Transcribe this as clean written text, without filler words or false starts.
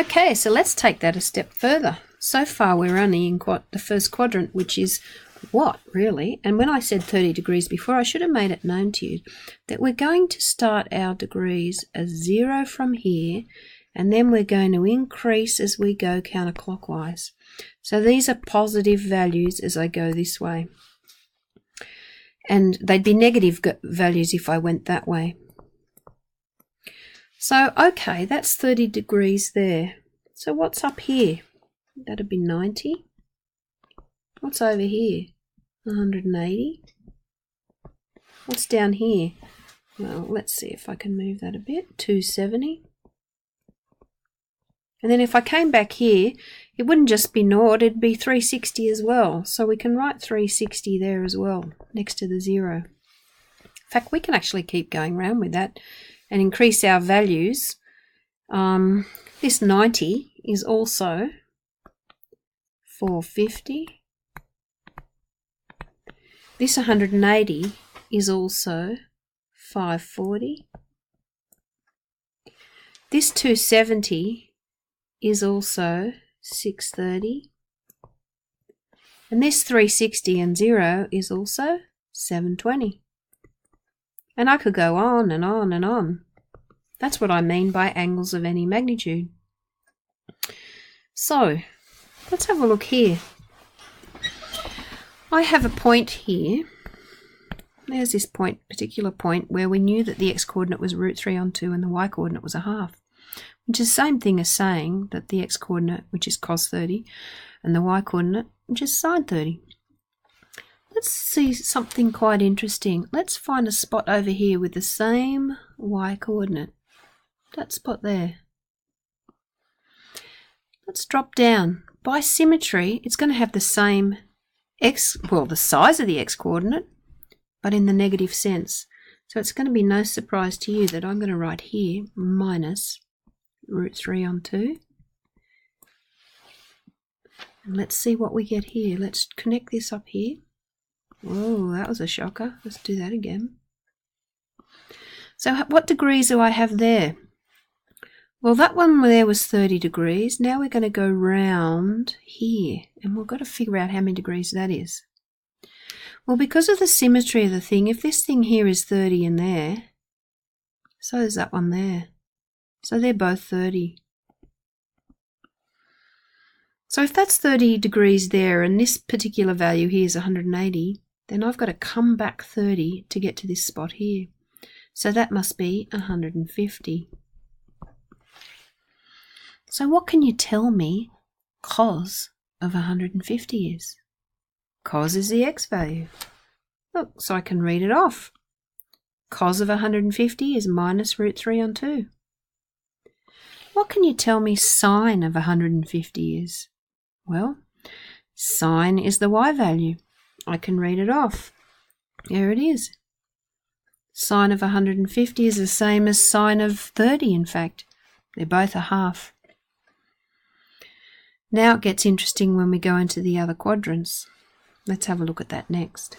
Okay, so let's take that a step further. So far we're only in the first quadrant, which is what, really? And when I said 30 degrees before, I should have made it known to you that we're going to start our degrees as 0 from here, and then we're going to increase as we go counterclockwise. So these are positive values as I go this way. And they'd be negative values if I went that way. So, okay, that's 30 degrees there. So what's up here? That'd be 90. What's over here? 180. What's down here? Well, let's see if I can move that a bit. 270. And then if I came back here, it wouldn't just be 0, it'd be 360 as well. So we can write 360 there as well, next to the 0. In fact, we can actually keep going around with that and increase our values. This 90 is also 450. This 180 is also 540. This 270 is also 630. And this 360 and 0 is also 720. And I could go on and on and on. That's what I mean by angles of any magnitude. So, let's have a look here. I have a point here. There's this point, particular point, where we knew that the x-coordinate was √3/2 and the y-coordinate was 1/2. Which is the same thing as saying that the x-coordinate, which is cos 30, and the y-coordinate, which is sine 30. Let's see something quite interesting. Let's find a spot over here with the same y-coordinate. That spot there. Let's drop down. By symmetry, it's going to have the same the size of the x-coordinate, but in the negative sense. So it's going to be no surprise to you that I'm going to write here minus √3/2. And let's see what we get here. Let's connect this up here. Oh, that was a shocker. Let's do that again. So what degrees do I have there? Well, that one there was 30 degrees. Now we're going to go round here, and we've got to figure out how many degrees that is. Well, because of the symmetry of the thing, if this thing here is 30 in there, so is that one there. So they're both 30. So if that's 30 degrees there and this particular value here is 180, then I've got to come back 30 to get to this spot here. So that must be 150. So what can you tell me cos of 150 is? Cos is the x value. Look, so I can read it off. Cos of 150 is minus √3/2. What can you tell me sine of 150 is? Well, sine is the y value. I can read it off. There it is. Sine of 150 is the same as sine of 30, in fact. They're both 1/2. Now it gets interesting when we go into the other quadrants. Let's have a look at that next.